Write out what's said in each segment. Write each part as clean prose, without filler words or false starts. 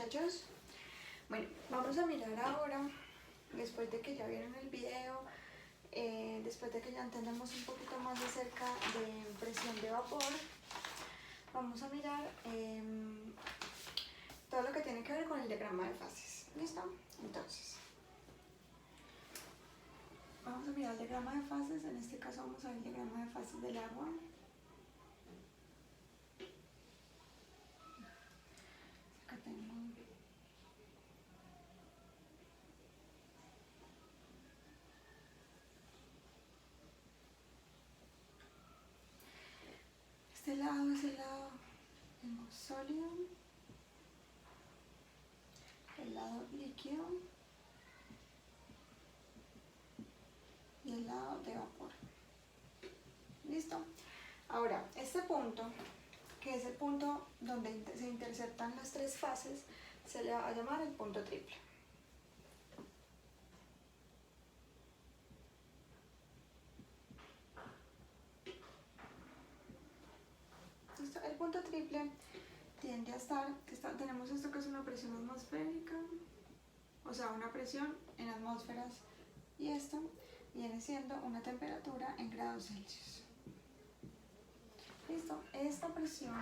muchachos? Bueno, vamos a mirar ahora, después de que ya vieron el video, después de que ya entendemos un poquito más acerca de presión de vapor, vamos a mirar todo lo que tiene que ver con el diagrama de fases. ¿Listo? Entonces, vamos a mirar el diagrama de fases. En este caso vamos a ver el diagrama de fases del agua. Acá tengo este lado, ese lado, tengo sólido, el lado líquido y el lado de vapor. ¿Listo? Ahora, este punto, que es el punto donde se interceptan las tres fases, se le va a llamar el punto triple. ¿Listo? El punto triple tiende a estar, tenemos esto que es una presión atmosférica, o sea, una presión en atmósferas, y esto viene siendo una temperatura en grados Celsius. ¿Listo? Esta presión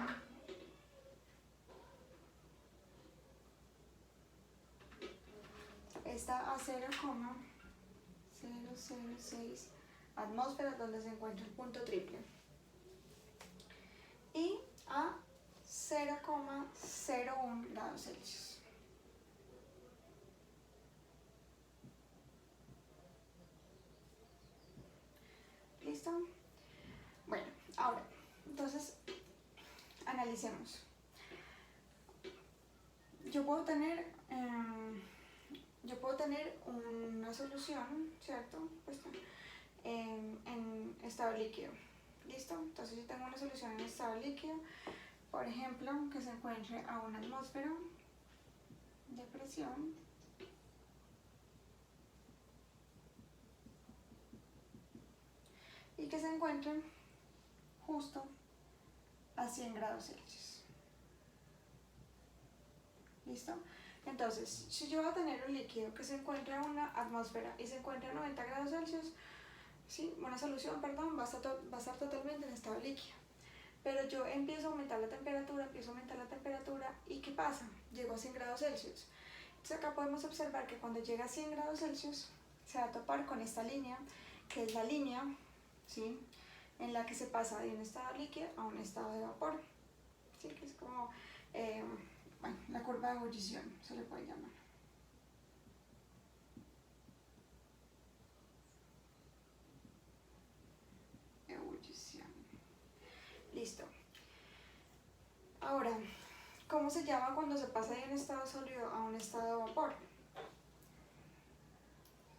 está a 0,006 atmósferas, donde se encuentra el punto triple, y a 0,01 grados Celsius. ¿Listo? Bueno, ahora, entonces, analicemos. Yo puedo tener una solución, ¿cierto? Pues, en estado líquido. ¿Listo? Entonces yo tengo una solución en estado líquido, por ejemplo, que se encuentre a una atmósfera de presión y que se encuentre justo a 100 grados Celsius. ¿Listo? Entonces, si yo voy a tener un líquido que se encuentra en una atmósfera y se encuentra a 90 grados Celsius, ¿sí? Una solución, perdón, va a estar totalmente en estado líquido. Pero yo empiezo a aumentar la temperatura, ¿y qué pasa? Llego a 100 grados Celsius. Entonces acá podemos observar que cuando llega a 100 grados Celsius se va a topar con esta línea, que es la línea, ¿sí?, en la que se pasa de un estado líquido a un estado de vapor, ¿sí?, que es como bueno, la curva de ebullición, se le puede llamar. Ebullición. Listo. Ahora, ¿cómo se llama cuando se pasa de un estado sólido a un estado de vapor?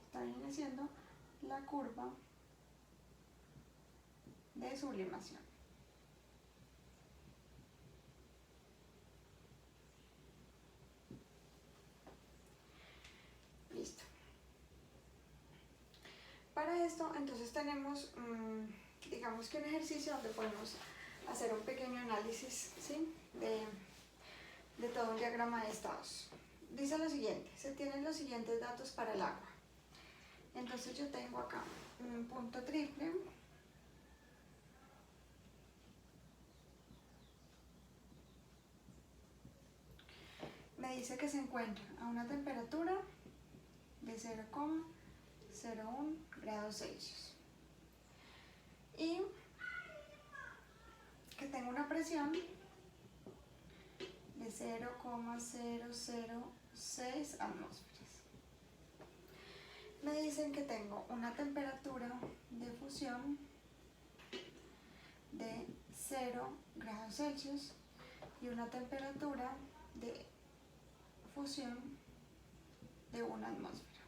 Esta viene siendo la curva de sublimación. Listo. Para esto, entonces tenemos, digamos que un ejercicio donde podemos hacer un pequeño análisis, ¿sí?, de todo un diagrama de estados. Dice lo siguiente: se tienen los siguientes datos para el agua. Entonces yo tengo acá un punto triple, me dice que se encuentra a una temperatura de 0,01 grados Celsius y que tengo una presión de 0,006 atmósferas. Me dicen que tengo una temperatura de fusión de 0 grados Celsius y una temperatura de fusión de 1 atmósfera.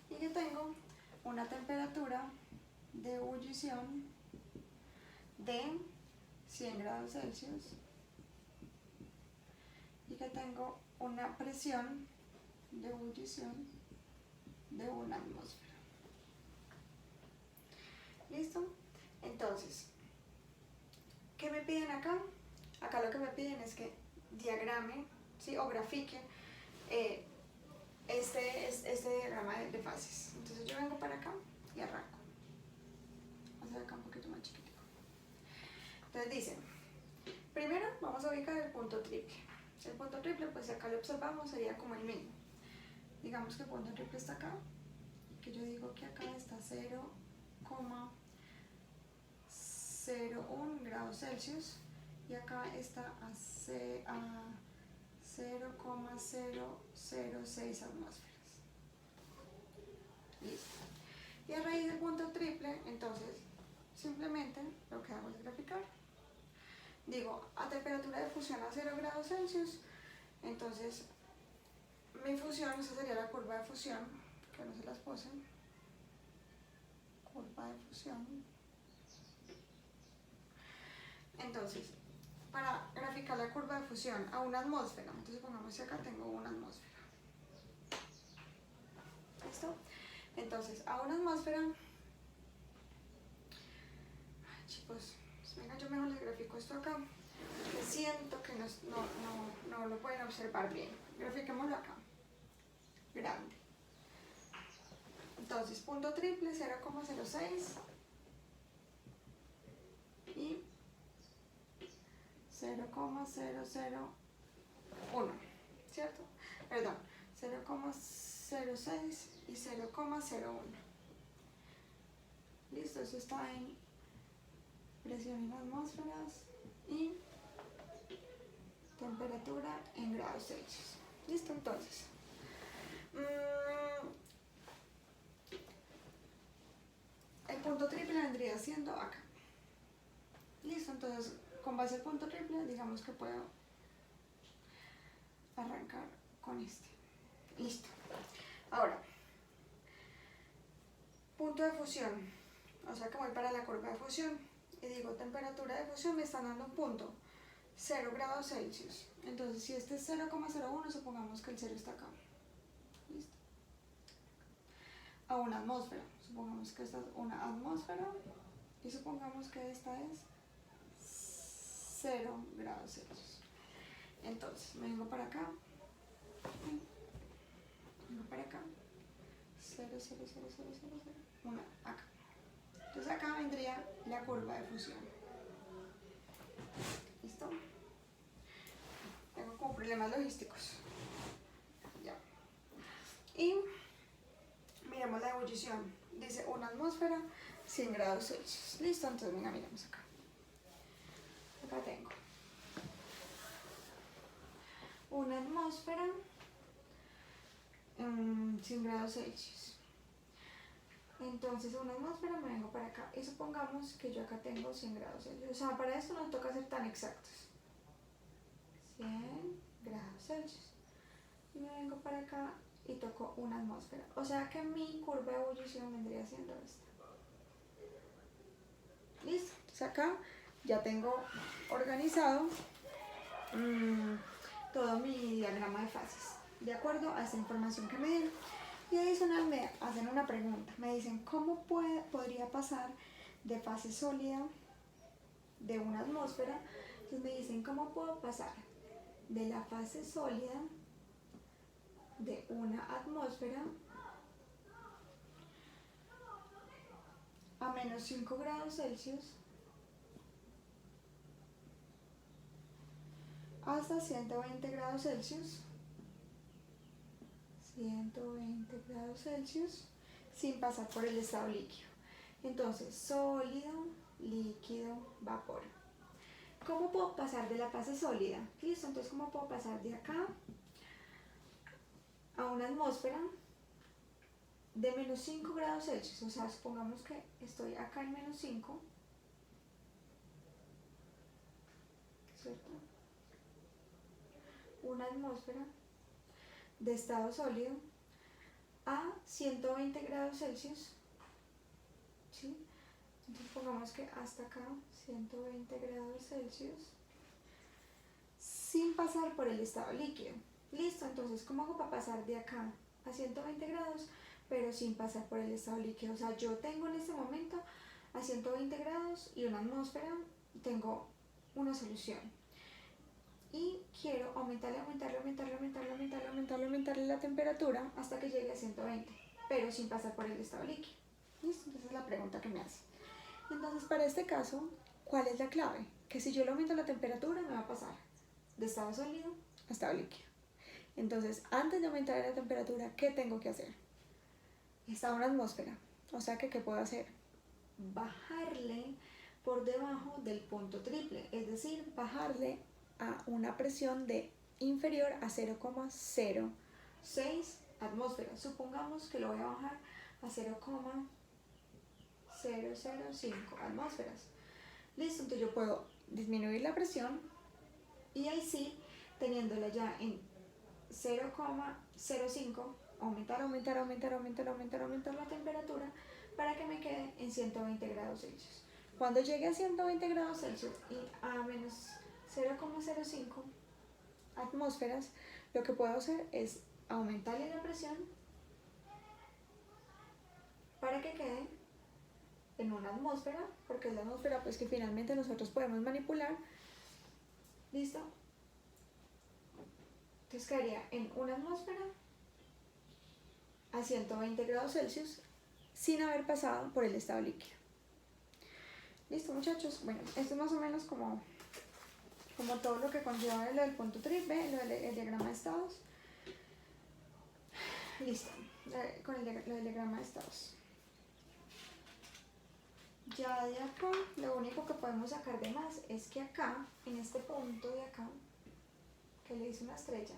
Y que tengo una temperatura de ebullición de 100 grados Celsius y que tengo una presión de ebullición de 1 atmósfera. ¿Listo? Entonces, ¿qué me piden acá? Acá lo que me piden es que diagrame ¿sí? O grafique este diagrama de fases. Entonces yo vengo para acá y arranco. Vamos a hacer acá un poquito más chiquitico. Entonces dicen, primero vamos a ubicar el punto triple. El punto triple, pues si acá lo observamos, sería como el mínimo. Digamos que el punto triple está acá, que yo digo que acá está 0,01 grados Celsius y acá está a 0,006 atmósferas. Listo. Y a raíz del punto triple, entonces, simplemente lo que hago es graficar. Digo, a temperatura de fusión a 0 grados Celsius, entonces mi fusión, esa sería la curva de fusión, que no se las puse. Curva de fusión. Entonces, para graficar la curva de fusión a una atmósfera, entonces pongamos que acá tengo una atmósfera. ¿Listo? Entonces, a una atmósfera, chicos, venga, yo mejor les grafico esto acá, que siento que no lo pueden observar bien. Grafiquémoslo acá, grande. Entonces, punto triple, 0,06 y 0,001, ¿cierto? Perdón, 0,06 y 0,01. Listo, eso está en presión en atmósferas y temperatura en grados Celsius. Listo, entonces. El punto triple vendría siendo acá. Listo, entonces con base al punto triple, digamos que puedo arrancar con este. Listo. Ahora, punto de fusión. O sea que voy para la curva de fusión y digo temperatura de fusión, me están dando un punto, 0 grados Celsius. Entonces si este es 0,01, supongamos que el 0 está acá. Listo. A una atmósfera, supongamos que esta es una atmósfera y supongamos que esta es 0 grados Celsius. Entonces me vengo para acá, vengo para acá, 0, 0, 0, 0, 0, 0, una acá. Entonces acá vendría la curva de fusión. ¿Listo? Tengo como problemas logísticos. Ya. Y miremos la ebullición. Dice una atmósfera, 100 grados Celsius. Listo, entonces venga, miremos acá. Acá tengo una atmósfera, 100 grados Celsius. Entonces a una atmósfera me vengo para acá y supongamos que yo acá tengo 100 grados Celsius. O sea, para esto no toca ser tan exactos. 100 grados Celsius. Y me vengo para acá y toco una atmósfera. O sea que mi curva de ebullición vendría siendo esta. Listo. Entonces acá ya tengo organizado todo mi diagrama de fases, de acuerdo a esta información que me dieron. Y adicional me hacen una pregunta, me dicen cómo podría pasar de fase sólida de una atmósfera. Entonces me dicen cómo puedo pasar de la fase sólida de una atmósfera a menos 5 grados Celsius hasta 120 grados Celsius, 120 grados Celsius, sin pasar por el estado líquido. Entonces, sólido, líquido, vapor. ¿Cómo puedo pasar de la fase sólida? Listo, entonces, ¿cómo puedo pasar de acá a una atmósfera de menos 5 grados Celsius? O sea, supongamos que estoy acá en menos 5, ¿cierto? Una atmósfera de estado sólido a 120 grados Celsius, ¿sí? Entonces pongamos que hasta acá 120 grados Celsius sin pasar por el estado líquido. Listo, entonces ¿cómo hago para pasar de acá a 120 grados pero sin pasar por el estado líquido? O sea, yo tengo en este momento a 120 grados y una atmósfera, tengo una solución y quiero aumentar aumentarle la temperatura hasta que llegue a 120, pero sin pasar por el estado líquido. ¿Listo? Entonces es la pregunta que me hace. Entonces, para este caso, ¿cuál es la clave? Que si yo le aumento la temperatura, me va a pasar de estado sólido a estado líquido. Entonces, antes de aumentar la temperatura, ¿qué tengo que hacer? Está a una atmósfera, o sea que ¿qué puedo hacer? Bajarle por debajo del punto triple, es decir, bajarle a una presión de inferior a 0,06 atmósferas. Supongamos que lo voy a bajar a 0,005 atmósferas. Listo, entonces yo puedo disminuir la presión y ahí sí, teniéndola ya en 0,05, aumentar la temperatura para que me quede en 120 grados Celsius. Cuando llegue a 120 grados Celsius y a menos 0,05 atmósferas, lo que puedo hacer es aumentarle la presión para que quede en una atmósfera, porque es la atmósfera pues que finalmente nosotros podemos manipular. ¿Listo? Entonces quedaría en una atmósfera a 120 grados Celsius sin haber pasado por el estado líquido. Listo, muchachos. Bueno, esto es más o menos como todo lo que conlleva lo del punto triple, el diagrama de estados. Listo, con lo del diagrama de estados. Ya de acá, lo único que podemos sacar de más es que acá, en este punto de acá, que le hice una estrella,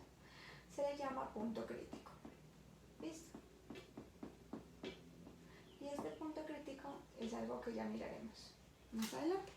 se le llama punto crítico. ¿Listo? Y este punto crítico es algo que ya miraremos más adelante.